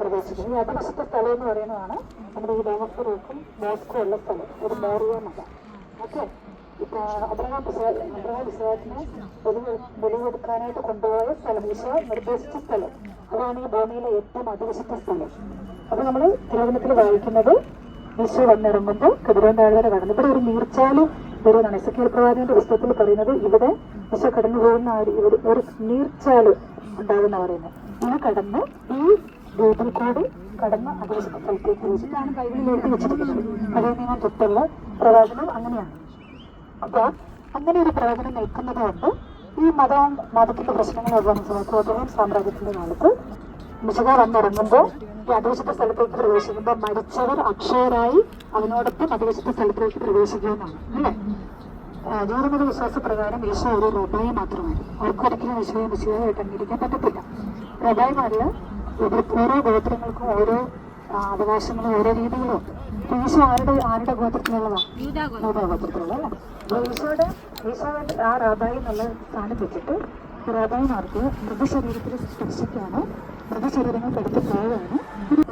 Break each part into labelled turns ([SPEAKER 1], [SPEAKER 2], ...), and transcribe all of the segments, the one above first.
[SPEAKER 1] പ്രവേശിക്കുന്നത്. ഈ അതിവശത്തെ സ്ഥലം എന്ന് പറയുന്നതാണ് നമ്മുടെ ഈ ഡോമസ്കോക്കും മോസ്കോ ഉള്ള സ്ഥലം, ഒരു മോറിയമല്ല. ഓക്കെ, ഇപ്പൊ അബ്രഹാം ഇസ്ഹാക്കിനെ ബലികൊടുക്കാനായിട്ട് കൊണ്ടുപോയ സ്ഥലം, ഈശോ നിർദ്ദേശിച്ച സ്ഥലം, അതാണ് ഈ ഭൂമിയിലെ ഏറ്റവും അതിവശത്തെ സ്ഥലം. അപ്പൊ നമ്മൾ തിരുവചനത്തിൽ വായിക്കുന്നത് ഈശോ വന്നിറങ്ങുമ്പോൾ കെദ്രോൻ താഴ്വര കടന്നു. ഇവിടെ ഒരു നീർച്ചാല് വരുന്നതാണ്. എസെക്കിയേൽ പ്രവാചകന്റെ പുസ്തകത്തിൽ പറയുന്നത് ഇവിടെ ഈശോ കടന്നു പോകുന്ന ഒരു നീർച്ചാല് ഉണ്ടാകുന്ന പറയുന്നത്. ഇത് കടന്ന് ഈ ഗേറ്റിൽ കൂടി കടന്ന് അതിവശത്തെ സ്ഥലത്തേക്ക് വെച്ചിട്ടാണ് ബൈബിളിൽ എഴുതി വെച്ചിരിക്കുന്നത്. പഴയ നിയമം തൊട്ടുള്ള പ്രവാചനം അങ്ങനെയാണ്. അപ്പൊ അങ്ങനെ ഒരു പ്രവചനം നിൽക്കുന്നത് കൊണ്ട് ഈ മതത്തിന്റെ പ്രശ്നങ്ങളൊക്കെ സാമ്രാജ്യത്തിന്റെ കാലത്ത് മിശിഹ വന്നിറങ്ങുമ്പോൾ ഈ അതിവശത്തെ സ്ഥലത്തേക്ക് പ്രവേശിക്കുമ്പോൾ മരിച്ചവർ അക്ഷയരായി അവനോടൊപ്പം അതിവശത്തെ സ്ഥലത്തേക്ക് പ്രവേശിക്കുമെന്നാണ് അല്ലേ. ജൂതമത വിശ്വാസപ്രകാരം ഈശോ ഒരു റബായി മാത്രമാണ്. അവർക്കൊരിക്കലും ഈശോയെ മിശിഹയായിട്ട് അംഗീകരിക്കാൻ പറ്റത്തില്ല. റബായിമാരില് ഓരോ ഗോത്രങ്ങൾക്കും ഓരോ അവകാശങ്ങളും ഓരോ രീതികളും ഉണ്ട്. ഈശോ ആരുടെ ഗോത്രത്തിലുള്ളതാണ്? യൂദാ ഗോത്രത്തിലുള്ള അല്ലേ. അപ്പോൾ ഈശോയുടെ ആ റാബായി എന്നുള്ള സ്ഥാനം വെച്ചിട്ട് റാബായിമാർക്ക് മൃതശരീരത്തിൽ സ്പർശിക്കാനോ മൃതശരീരങ്ങൾ എടുത്ത് പോവുകയാണ്.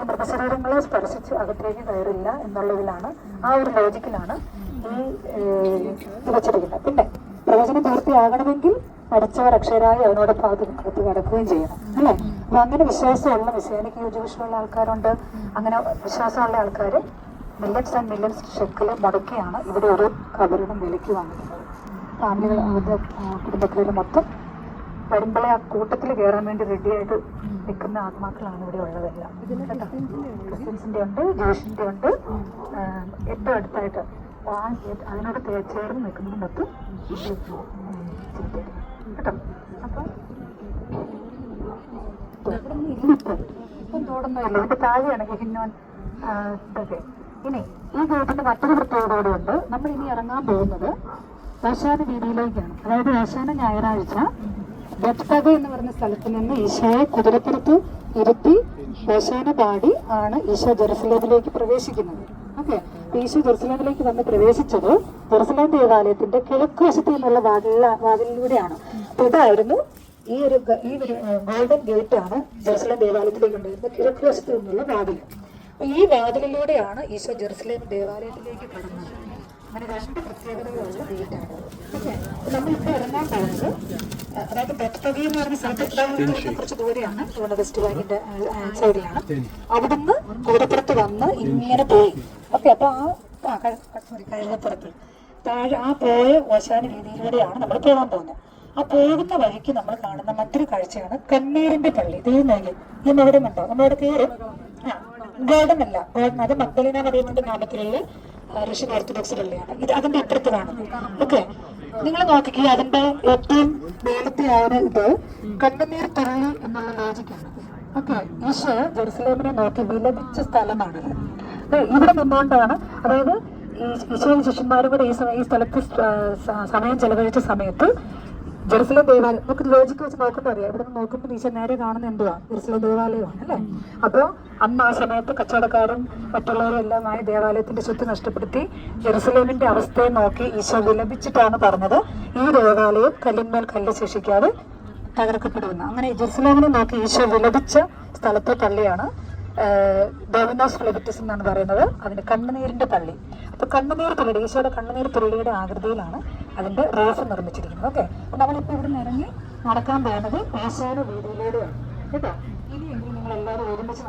[SPEAKER 1] മൃതശരീരങ്ങളെ സ്പർശിച്ച് അകത്തേക്ക് കയറില്ല എന്നുള്ളതിലാണ്, ആ ഒരു ലോജിക്കിലാണ് ഈ വെച്ചിരിക്കുന്നത്. പിന്നെ പ്രവചനം പൂർത്തിയാകണമെങ്കിൽ മരിച്ചവർ അക്ഷരായി അവനോടൊപ്പം അകത്ത് കിടക്കുകയും ചെയ്യണം അല്ലേ. അപ്പൊ അങ്ങനെ വിശ്വാസമുള്ള മെസ്സിയാനിക് യൂജുവിഷനുള്ള ആൾക്കാരുണ്ട്. അങ്ങനെ വിശ്വാസമുള്ള ആൾക്കാർ മില്യൺസ് ആൻഡ് മില്യൺസ് ഷെക്കിൽ മുടക്കിയാണ് ഇവിടെ ഒരു കബറിടം വിലയ്ക്ക് വാങ്ങിക്കുന്നത്. ഫാമിലികൾ അവരുടെ കുടുംബത്തിലെ മൊത്തം വരുമ്പോഴേ ആ കൂട്ടത്തിൽ കയറാൻ വേണ്ടി റെഡിയായിട്ട് നിൽക്കുന്ന ആത്മാക്കളാണ് ഇവിടെ ഉള്ളതെല്ലാം. ക്രിസ്ത്യൻസിന്റെ ഉണ്ട്, ജൂഷിന്റെ ഉണ്ട്. ഏറ്റവും അടുത്തായിട്ട് അതിനോട് ചേർന്ന് നിൽക്കുന്നത് മൊത്തം കേട്ടോ. അപ്പൊ ഇപ്പം തോടുന്നതല്ലോ, ഇതിന്റെ താഴെയാണെങ്കിൽ ഹിന്നോൻ ഇതൊക്കെ. ഇനി ഈ ഗേറ്റിന്റെ മറ്റൊരു പ്രത്യേകതയോടുണ്ട്. നമ്മൾ ഇനി ഇറങ്ങാൻ പോകുന്നത് ഓശാന വീതിയിലേക്കാണ്. അതായത് ഓശാന ഞായറാഴ്ച ബത്പഗ എന്ന് പറയുന്ന സ്ഥലത്ത് നിന്ന് ഈശോയെ കുതിരപ്പുറത്ത് ഇരുത്തി ഓശാന പാടി ആണ് ഈശോ ജെറുസലേമിലേക്ക് പ്രവേശിക്കുന്നത്. ഓക്കെ, ഈശോ ജെറുസലേമിലേക്ക് വന്ന് പ്രവേശിച്ചത് ജെറുസലേം ദേവാലയത്തിന്റെ കിഴക്ക് വശത്ത് നിന്നുള്ള വാതിലിലൂടെയാണ്. അപ്പൊ ഇതായിരുന്നു ഈ ഒരു ഗോൾഡൻ ഗേറ്റ് ആണ് ജെറുസലേം ദേവാലയത്തിലേക്ക് ഉണ്ടായിരുന്നത്, കിഴക്ക് വശത്ത് നിന്നുള്ള വാതിൽ. അപ്പൊ ഈ വാതിലിലൂടെയാണ് ഈശോ ജെറുസലേം ദേവാലയത്തിലേക്ക് കടന്നത്. അങ്ങനെ രണ്ട് പ്രത്യേകതകളുള്ള ഗേറ്റാണ്. ഓക്കെ, നമ്മളിപ്പോൾ ഇറങ്ങാൻ പോകുന്നത് അതായത് ബത്പഗ എന്ന് പറഞ്ഞ സ്ഥലത്ത് കുറച്ച് ദൂരെയാണ്, വെസ്റ്റ് ബാങ്കിന്റെ സൈഡിലാണ്. അവിടുന്ന് കുതിരപ്പുറത്ത് വന്ന് ഇങ്ങനെ പോയി. ഓക്കെ, അപ്പൊ കഴുതപ്പുറത്ത് താഴെ ആ പോയ ഓശാന രീതിയിലൂടെയാണ് നമ്മൾ പോകാൻ പോകുന്നത്. ആ പോകുന്ന വഴിക്ക് നമ്മൾ കാണുന്ന മറ്റൊരു കാഴ്ചയാണ് കണ്ണീരിന്റെ പള്ളി. ഇന്ന് എവിടെ ഉണ്ടോ? നമ്മളവിടെ കയറും. ഗോൾഡൻ അല്ല, അത് മഗ്ദലേന മറിയത്തിന്റെ നാമത്തിലുള്ള റഷ്യൻ ഓർത്തഡോക്സ് പള്ളിയാണ്. ഇത് അതിന്റെ അപ്പുറത്ത് കാണുന്നത്. ഓക്കെ, നിങ്ങൾ നോക്കിക്കുക, അതിന്റെ ഏറ്റവും മേലത്തെ ആ ഒരു ഇത് കണ്ണുനീർ പള്ളി എന്നുള്ള ലോജിക്കാണ്. ഓക്കെ, ഈശോ ജെറുസലേമിനെ നോക്കി വിലപിച്ച സ്ഥലമാണ്. ഇവിടെ നിന്നുകൊണ്ടാണ്, അതായത് ഈ ഈശോയും ശിഷ്യന്മാരും കൂടെ ഈ സ്ഥലത്ത് സമയം ചെലവഴിച്ച സമയത്ത് ജെറുസലേം ദേവാലയം നമുക്ക് ലോജിക്ക് വെച്ച് നോക്കുമ്പോൾ അറിയാം. ഇവിടെ നിന്ന് നോക്കുമ്പോൾ ഈശോ നേരെ കാണുന്ന എന്തുവാ? ജെറുസലേം ദേവാലയമാണ് അല്ലേ. അപ്പോൾ അന്ന് ആ സമയത്ത് കച്ചവടക്കാരും മറ്റുള്ളവരും എല്ലാമായി ദേവാലയത്തിന്റെ സ്വത്ത് നഷ്ടപ്പെടുത്തി ജെറുസലേമിന്റെ അവസ്ഥയെ നോക്കി ഈശോ വിലപിച്ചിട്ടാണ് പറഞ്ഞത് ഈ ദേവാലയം കല്ലിന്മേൽ കല്ല് ശേഷിക്കാതെ തകർക്കപ്പെടുമെന്ന്. അങ്ങനെ ജെറുസലേമിനെ നോക്കി ഈശോ വിലപിച്ച സ്ഥലത്തെ പള്ളിയാണ് ഡോമിനോസ് ഫ്ലെബിറ്റസ് എന്നാണ് പറയുന്നത്. അതിന്റെ കണ്ണുനീരിന്റെ പള്ളി. അപ്പൊ കണ്ണുനീർ പള്ളിയുടെ, ഈശോയുടെ കണ്ണുനീർ പള്ളിയുടെ ആകൃതിയിലാണ് അതിന്റെ റൂഫ് നിർമ്മിച്ചിരിക്കുന്നത്. ഓക്കെ, അപ്പൊ നമ്മളിപ്പോ ഇവിടെ നിന്ന് ഇറങ്ങി നടക്കാൻ പോകുന്നത് ഓശാന വീതിയിലൂടെയാണ് കേട്ടോ. ഇനിയെങ്കിലും നിങ്ങൾ എല്ലാവരും ഒരുമിച്ച്